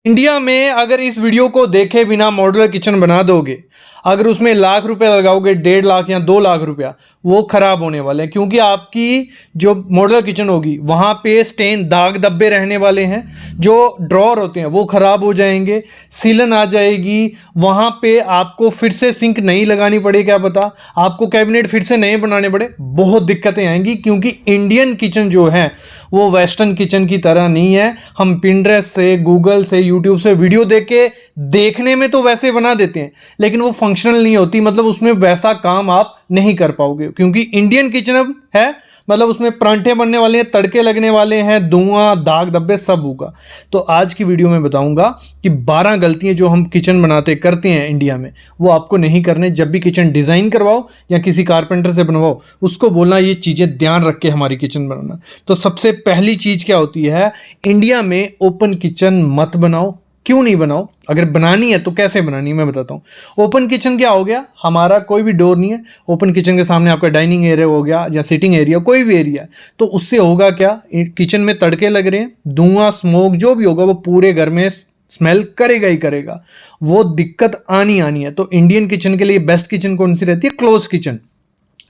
India में अगर इस वीडियो को देखे बिना मॉड्यूलर किचन बना दोगे, अगर उसमें लाख रुपए लगाओगे, 1.5 लाख या 2 लाख रुपया, वो खराब होने वाले हैं। क्योंकि आपकी जो मॉड्यूलर किचन होगी वहाँ पे स्टेन, दाग धब्बे रहने वाले हैं, जो ड्रॉर होते हैं वो खराब हो जाएंगे, सीलन आ जाएगी, वहाँ पे आपको फिर से सिंक नहीं लगानी पड़े, क्या पता आपको कैबिनेट फिर से नए बनाने पड़े, बहुत दिक्कतें आएंगी। क्योंकि इंडियन किचन जो है वो वेस्टर्न किचन की तरह नहीं है। हम पिंटरेस्ट से, गूगल से, यूट्यूब से वीडियो देख के देखने में तो वैसे बना देते हैं, लेकिन वो फंक्शनल नहीं होती, मतलब उसमें वैसा काम आप नहीं कर पाओगे। क्योंकि इंडियन किचन है, मतलब उसमें परांठे बनने वाले हैं, तड़के लगने वाले हैं, धुआं, दाग धब्बे सब होगा। तो आज की वीडियो में बताऊंगा कि 12 गलतियां जो हम किचन बनाते करते हैं इंडिया में, वो आपको नहीं करने। जब भी किचन डिज़ाइन करवाओ या किसी कारपेंटर से बनवाओ, उसको बोलना ये चीज़ें ध्यान रख के हमारी किचन बनाना। तो सबसे पहली चीज़ क्या होती है, इंडिया में ओपन किचन मत बनाओ। क्यों नहीं बनाओ? अगर बनानी है तो कैसे बनानी है मैं बताता हूँ। ओपन किचन क्या हो गया, हमारा कोई भी डोर नहीं है, ओपन किचन के सामने आपका डाइनिंग एरिया हो गया या सिटिंग एरिया, कोई भी एरिया है, तो उससे होगा क्या, किचन में तड़के लग रहे हैं, धुआं, स्मोक जो भी होगा वो पूरे घर में स्मेल करेगा ही करेगा, वो दिक्कत आनी है। तो इंडियन किचन के लिए बेस्ट किचन कौन सी रहती है? क्लोज किचन,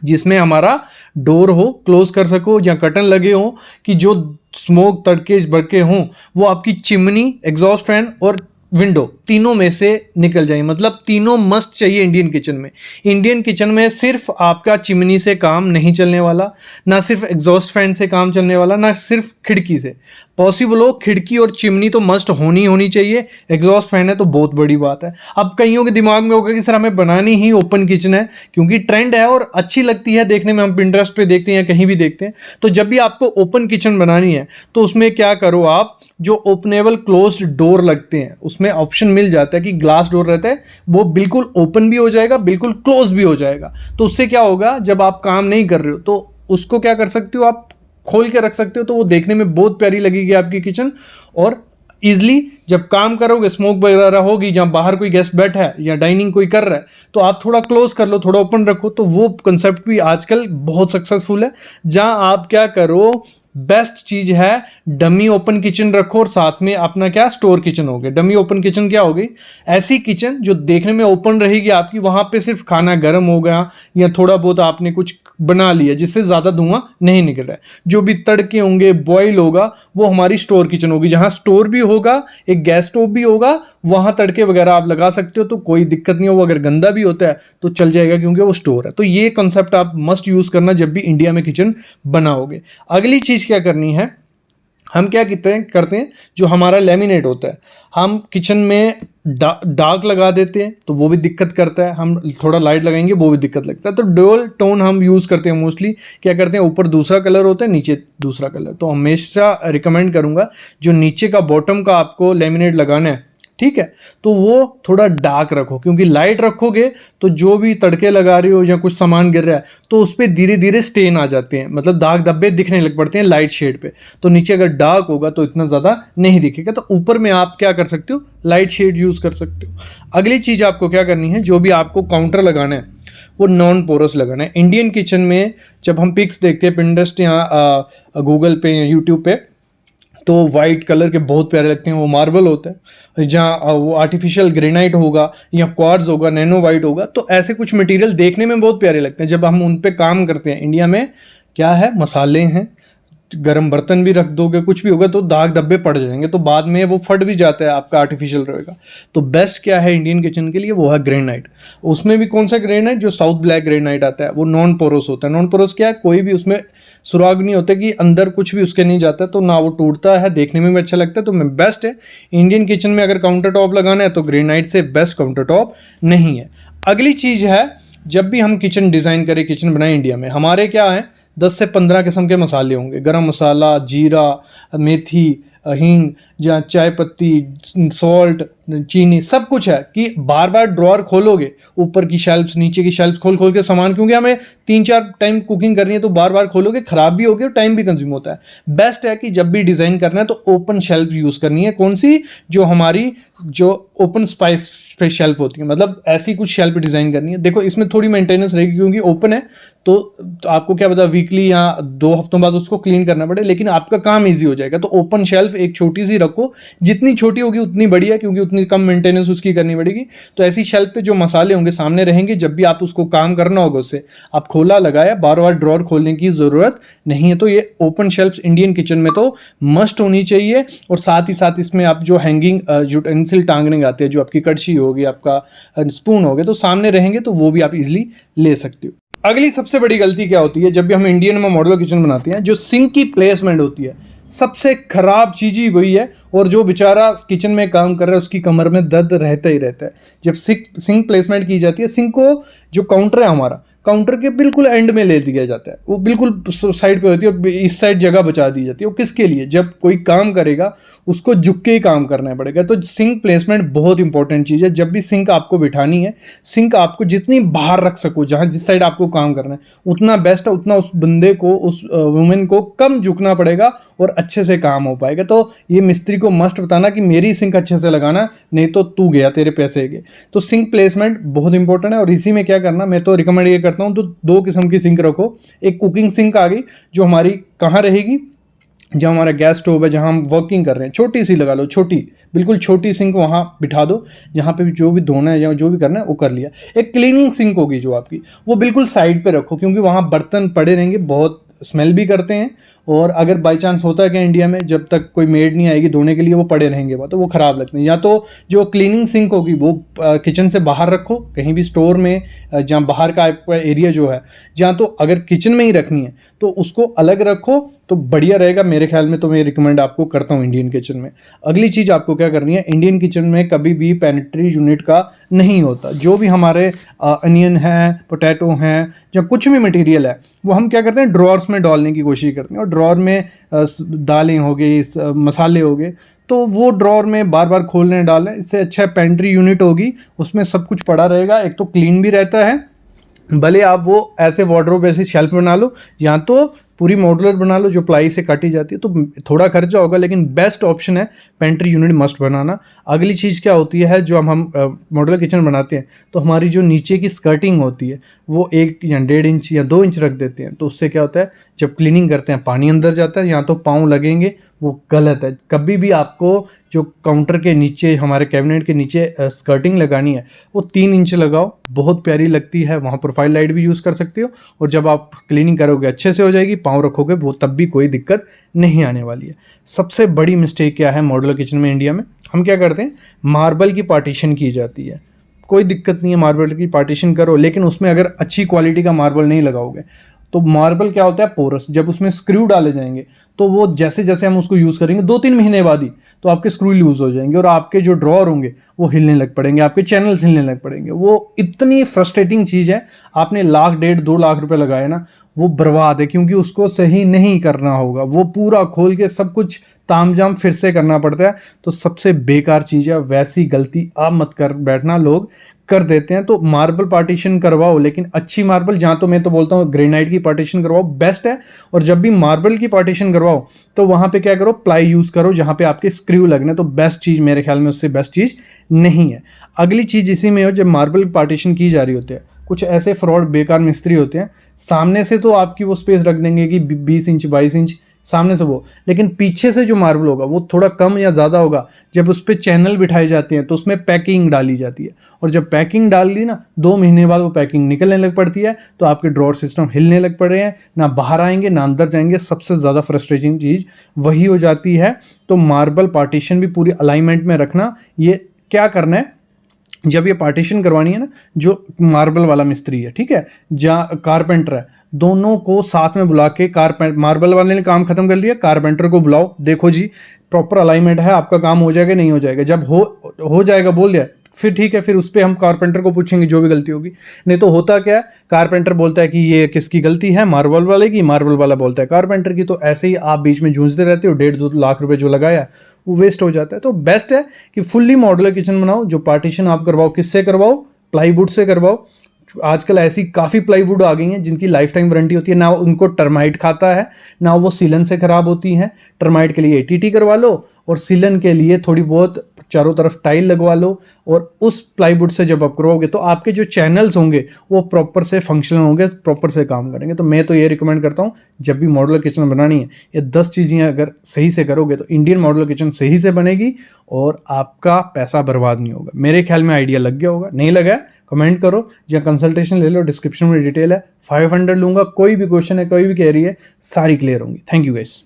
जिसमें हमारा डोर हो, क्लोज कर सको, या कर्टन लगे हो कि जो स्मोक, तड़के भड़के हों वो आपकी चिमनी, एग्जॉस्ट फैन और विंडो तीनों में से निकल जाए। मतलब तीनों मस्ट चाहिए इंडियन किचन में। इंडियन किचन में सिर्फ आपका चिमनी से काम नहीं चलने वाला, ना सिर्फ एग्जॉस्ट फैन से काम चलने वाला, ना सिर्फ खिड़की से। पॉसिबल हो खिड़की और चिमनी तो मस्ट होनी चाहिए, एग्जॉस्ट फैन है तो बहुत बड़ी बात है। अब कईयों के दिमाग में होगा कि सर हमें बनानी ही ओपन किचन है क्योंकि ट्रेंड है और अच्छी लगती है देखने में, हम पिंटरेस्ट पे देखते हैं या कहीं भी देखते हैं। तो जब भी आपको ओपन किचन बनानी है तो उसमें क्या करो आप, जो ओपनेबल क्लोज्ड डोर लगते हैं उसमें ऑप्शन मिल जाता है कि ग्लास डोर रहता है, वो बिल्कुल ओपन भी हो जाएगा, बिल्कुल क्लोज भी हो जाएगा। तो उससे क्या होगा, जब आप काम नहीं कर रहे हो तो उसको क्या कर सकते हो, आप खोल के रख सकते हो, तो वो देखने में बहुत प्यारी लगेगी आपकी किचन। और इजली जब काम करोगे, स्मोक वगैरह होगी, जहाँ बाहर कोई गेस्ट बैठा है या डाइनिंग कोई कर रहा है, तो आप थोड़ा क्लोज कर लो, थोड़ा ओपन रखो। तो वो कंसेप्ट भी आजकल बहुत सक्सेसफुल है, जहाँ आप क्या करो, बेस्ट चीज है डमी ओपन किचन रखो और साथ में अपना क्या, स्टोर किचन हो गया। डमी ओपन किचन क्या हो गई, ऐसी किचन जो देखने में ओपन रहेगी आपकी, वहां पे सिर्फ खाना गर्म हो गया या थोड़ा बहुत आपने कुछ बना लिया जिससे ज्यादा धुआं नहीं निकल रहा है, जो भी तड़के होंगे, बॉईल होगा, वो हमारी स्टोर किचन होगी, जहां स्टोर भी होगा, एक गैस स्टोव भी होगा, वहां तड़के वगैरह आप लगा सकते हो, तो कोई दिक्कत नहीं हो। अगर गंदा भी होता है तो चल जाएगा क्योंकि वो स्टोर है। तो ये कंसेप्ट आप मस्ट यूज करना जब भी इंडिया में किचन बनाओगे। अगली चीज क्या करनी है, हम क्या करते हैं, जो हमारा लेमिनेट होता है, हम किचन में डार्क लगा देते हैं तो वो भी दिक्कत करता है, हम थोड़ा लाइट लगाएंगे वो भी दिक्कत लगता है। तो डुअल टोन हम यूज़ करते हैं मोस्टली। क्या करते हैं, ऊपर दूसरा कलर होता है, नीचे दूसरा कलर। तो हमेशा रिकमेंड करूंगा जो नीचे का बॉटम का आपको लेमिनेट लगाना है, ठीक है, तो वो थोड़ा डार्क रखो, क्योंकि लाइट रखोगे तो जो भी तड़के लगा रहे हो या कुछ सामान गिर रहा है तो उस पर धीरे धीरे स्टेन आ जाते हैं, मतलब दाग धब्बे दिखने लग पड़ते हैं लाइट शेड पे। तो नीचे अगर डार्क होगा तो इतना ज़्यादा नहीं दिखेगा। तो ऊपर में आप क्या कर सकते हो, लाइट शेड यूज़ कर सकते हो। अगली चीज़ आपको क्या करनी है, जो भी आपको काउंटर लगाना है वो नॉन पोरस लगाना है। इंडियन किचन में जब हम पिक्स देखते हैं पिंटरेस्ट या गूगल पे या यूट्यूब पे, तो वाइट कलर के बहुत प्यारे लगते हैं, वो मार्बल होता है, जहाँ वो आर्टिफिशियल ग्रेनाइट होगा या क्वार्ट्ज होगा, नैनो वाइट होगा, तो ऐसे कुछ मटेरियल देखने में बहुत प्यारे लगते हैं। जब हम उन पे काम करते हैं, इंडिया में क्या है, मसाले हैं, गरम बर्तन भी रख दोगे, कुछ भी होगा तो दाग धब्बे पड़ जाएंगे, तो बाद में वो फट भी जाता है, आपका आर्टिफिशियल रहेगा। तो बेस्ट क्या है इंडियन किचन के लिए, वो है ग्रेनाइट। उसमें भी कौन सा ग्रेनाइट, जो साउथ ब्लैक ग्रेनाइट आता है, वो नॉन पोरोस होता है। नॉन पोरोस क्या है, कोई भी उसमें सुराग नहीं होता कि अंदर कुछ भी उसके नहीं जाता, तो ना वो टूटता है, देखने में भी अच्छा लगता है। तो मैं बेस्ट है इंडियन किचन में अगर काउंटर टॉप लगाना है तो ग्रेनाइट से बेस्ट काउंटर टॉप नहीं है। अगली चीज़ है, जब भी हम किचन डिज़ाइन करें, किचन बनाए इंडिया में, हमारे क्या है 10 से 15 किस्म के मसाले होंगे, गरम मसाला, जीरा, मेथी, हींग, जहाँ चाय पत्ती, सॉल्ट, चीनी, सब कुछ है कि बार बार ड्रॉअर खोलोगे, ऊपर की शेल्फ्स, नीचे की शेल्फ्स खोल खोल के सामान, क्योंकि हमें 3-4 टाइम कुकिंग करनी है तो बार बार खोलोगे, खराब भी होगी और टाइम भी कंज्यूम होता है। बेस्ट है कि जब भी डिज़ाइन करना है तो ओपन शेल्फ यूज़ करनी है। कौन सी, जो हमारी जो ओपन स्पाइस पे शेल्फ होती है, मतलब ऐसी कुछ शेल्फ डिज़ाइन करनी है। देखो इसमें थोड़ी मेंटेनेंस रहेगी क्योंकि ओपन है, तो आपको क्या पता वीकली या 2 हफ्तों बाद उसको क्लीन करना पड़े, लेकिन आपका काम ईजी हो जाएगा। तो ओपन शेल्फ एक छोटी सी रखो, जितनी छोटी होगी उतनी बढ़िया, क्योंकि उतनी कम मेंटेनेंस उसकी करनी पड़ेगी। तो ऐसी शेल्फ पे जो मसाले होंगे सामने रहेंगे, जब भी आप उसको काम करना होगा उससे आप खोला लगाया, बार बार ड्रॉर खोलने की ज़रूरत नहीं है। तो ये ओपन शेल्फ इंडियन किचन में तो मस्ट होनी चाहिए। और साथ ही साथ इसमें आप जो हैंगिंग यूटेंसिल टांगने आते हैं, जो आपकी कड़छी होगी, आपका स्पून हो गया, तो सामने रहेंगे तो वो भी आप इजीली ले सकते हो। अगली सबसे बड़ी गलती क्या होती है जब भी हम इंडियन में मॉड्यूलर किचन बनाते हैं, जो सिंक की प्लेसमेंट होती है, सबसे खराब चीज़ ही वही है। और जो बेचारा किचन में काम कर रहा है उसकी कमर में दर्द रहता ही रहता है। जब सिंक प्लेसमेंट की जाती है, सिंक को जो काउंटर है हमारा, काउंटर के बिल्कुल एंड में ले दिया जाता है, वो बिल्कुल साइड पे होती है, इस साइड जगह बचा दी जाती है। वो किसके लिए? जब कोई काम करेगा उसको झुक के ही काम करना पड़ेगा। तो सिंक प्लेसमेंट बहुत इंपॉर्टेंट चीज़ है। जब भी सिंक आपको बिठानी है, सिंक आपको जितनी बाहर रख सको, जहाँ जिस साइड आपको काम करना है, उतना बेस्ट है, उतना उस बंदे को, उस वुमेन को कम झुकना पड़ेगा और अच्छे से काम हो पाएगा। तो ये मिस्त्री को मस्ट बताना कि मेरी सिंक अच्छे से लगाना, नहीं तो तू गया, तेरे पैसे गए। तो सिंक प्लेसमेंट बहुत इंपॉर्टेंट है। और इसी में क्या करना, मैं तो रिकमेंड ये करता हूँ, तो दो किस्म की सिंक रखो। एक कुकिंग सिंक आ गई, जो हमारी कहाँ रहेगी, जहाँ हमारा गैस स्टोव है, जहाँ हम वर्किंग कर रहे हैं, छोटी सी लगा लो, छोटी, बिल्कुल छोटी सिंक वहाँ बिठा दो, जहाँ पे भी जो भी धोना है या जो भी करना है वो कर लिया। एक क्लीनिंग सिंक होगी जो आपकी, वो बिल्कुल साइड पे रखो, क्योंकि वहाँ बर्तन पड़े रहेंगे, बहुत स्मेल भी करते हैं। और अगर बाई चांस होता है कि इंडिया में जब तक कोई मेड नहीं आएगी धोने के लिए, वो पड़े रहेंगे वहाँ, तो वो ख़राब लगते हैं। या तो जो क्लीनिंग सिंक होगी वो किचन से बाहर रखो, कहीं भी स्टोर में, जहाँ बाहर का आपका एरिया जो है, जहाँ तो अगर किचन में ही रखनी है तो उसको अलग रखो, तो बढ़िया रहेगा मेरे ख्याल में। तो मैं रिकमेंड आपको करता हूँ इंडियन किचन में। अगली चीज़ आपको क्या करनी है, इंडियन किचन में कभी भी पेनिट्री यूनिट का नहीं होता। जो भी हमारे अनियन है, पोटैटो हैं, या कुछ भी मटेरियल है, वो हम क्या करते हैं, ड्रॉर्स में डालने की कोशिश करते हैं। और ड्रॉर में दालें हो गई, मसाले हो गए, तो वो ड्रॉर में बार बार खोलने डालें। इससे अच्छा पेंट्री यूनिट होगी, उसमें सब कुछ पड़ा रहेगा, एक तो क्लीन भी रहता है। भले आप वो ऐसे वार्डरोब ऐसे शेल्फ बना लो, या तो पूरी मॉड्यूलर बना लो जो प्लाई से काटी जाती है, तो थोड़ा खर्चा होगा, लेकिन बेस्ट ऑप्शन है पेंट्री यूनिट मस्ट बनाना। अगली चीज़ क्या होती है, जो हम मॉड्यूलर किचन बनाते हैं तो हमारी जो नीचे की स्कर्टिंग होती है वो 1 या 1.5 इंच या 2 इंच रख देते हैं। तो उससे क्या होता है, जब क्लीनिंग करते हैं पानी अंदर जाता है, या तो पाँव लगेंगे, वो गलत है। कभी भी आपको जो काउंटर के नीचे, हमारे कैबिनेट के नीचे स्कर्टिंग लगानी है, वो 3 इंच लगाओ, बहुत प्यारी लगती है। वहाँ प्रोफाइल लाइट भी यूज़ कर सकते हो, और जब आप क्लीनिंग करोगे अच्छे से हो जाएगी, पाँव रखोगे वो तब भी कोई दिक्कत नहीं आने वाली है। सबसे बड़ी मिस्टेक क्या है मॉड्यूलर किचन में इंडिया में, हम क्या करते हैं, मार्बल की पार्टीशन की जाती है। कोई दिक्कत नहीं है, मार्बल की पार्टीशन करो, लेकिन उसमें अगर अच्छी क्वालिटी का मार्बल नहीं लगाओगे तो मार्बल क्या होता है, पोरस। जब उसमें स्क्रू डाले जाएंगे तो वो जैसे जैसे हम उसको यूज़ करेंगे 2-3 महीने बाद ही तो आपके स्क्रू लूज हो जाएंगे, और आपके जो ड्रॉर होंगे वो हिलने लग पड़ेंगे, आपके चैनल्स हिलने लग पड़ेंगे। वो इतनी फ्रस्ट्रेटिंग चीज़ है। आपने 1,00,000, 1.5, 2 लाख रुपए लगाए ना, वो बर्बाद है, क्योंकि उसको सही नहीं करना होगा। वो पूरा खोल के सब कुछ तामझाम फिर से करना पड़ता है। तो सबसे बेकार चीज़ है, वैसी गलती आप मत कर बैठना, लोग कर देते हैं। तो मार्बल पार्टीशन करवाओ, लेकिन अच्छी मार्बल, जहाँ तो मैं तो बोलता हूँ ग्रेनाइट की पार्टीशन करवाओ, बेस्ट है। और जब भी मार्बल की पार्टीशन करवाओ तो वहाँ पे क्या करो, प्लाई यूज़ करो, जहाँ पे आपके स्क्रू लगने। तो बेस्ट चीज़ मेरे ख्याल में उससे बेस्ट चीज़ नहीं है। अगली चीज़ इसी में हो, जब मार्बल पार्टीशन की जा रही होती है, कुछ ऐसे फ्रॉड बेकार मिस्त्री होते हैं, सामने से तो आपकी वो स्पेस रख देंगे कि 20 इंच 22 इंच सामने से वो, लेकिन पीछे से जो मार्बल होगा वो थोड़ा कम या ज़्यादा होगा। जब उस पर चैनल बिठाए जाते हैं तो उसमें पैकिंग डाली जाती है, और जब पैकिंग डाल दी ना, 2 महीने बाद वो पैकिंग निकलने लग पड़ती है, तो आपके ड्रॉर सिस्टम हिलने लग पड़े हैं, ना बाहर आएंगे ना अंदर जाएंगे। सबसे ज़्यादा फ्रस्ट्रेटिंग चीज़ वही हो जाती है। तो मार्बल पार्टीशन भी पूरी अलाइनमेंट में रखना। ये क्या करना है, जब ये पार्टीशन करवानी है ना, जो मार्बल वाला मिस्त्री है, ठीक है, जहाँ कारपेंटर है, दोनों को साथ में बुला के, मार्बल वाले ने काम खत्म कर लिया, कारपेंटर को बुलाओ, देखो जी प्रॉपर अलाइनमेंट है, आपका काम हो जाएगा नहीं हो जाएगा। जब हो जाएगा बोल दिया, फिर ठीक है, फिर उस पर हम कारपेंटर को पूछेंगे जो भी गलती होगी। नहीं तो होता क्या है, कारपेंटर बोलता है कि ये किसकी गलती है, मार्बल वाले की, मार्बल वाला बोलता है कारपेंटर की। तो ऐसे ही आप बीच में जूझते रहते हो, 1.5-2 लाख रुपए जो लगाया वो वेस्ट हो जाता है। तो बेस्ट है कि फुल्ली मॉड्यूलर किचन बनाओ। जो पार्टीशन आप करवाओ, किससे करवाओ, प्लाईवुड से करवाओ। आजकल ऐसी काफ़ी प्लाईवुड आ गई हैं जिनकी लाइफ टाइम वारंटी होती है, ना उनको टर्माइट खाता है, ना वो सीलन से ख़राब होती हैं। टर्माइट के लिए ATT करवा लो, और सीलन के लिए थोड़ी बहुत चारों तरफ टाइल लगवा लो और उस प्लाईवुड से जब आप करोगे तो आपके जो चैनल्स होंगे वो प्रॉपर से फंक्शनल होंगे, प्रॉपर से काम करेंगे। तो मैं तो ये रिकमेंड करता हूँ जब भी मॉड्यूलर किचन बनानी है ये 10 चीज़ें अगर सही से करोगे तो इंडियन मॉड्यूलर किचन सही से बनेगी और आपका पैसा बर्बाद नहीं होगा। मेरे ख्याल में आइडिया लग गया होगा, नहीं लगा कमेंट करो या कंसल्टेशन ले लो, डिस्क्रिप्शन में डिटेल है। 500 लूँगा, कोई भी क्वेश्चन है, कोई भी क्वेरी है, सारी क्लियर होंगी। Thank you guys.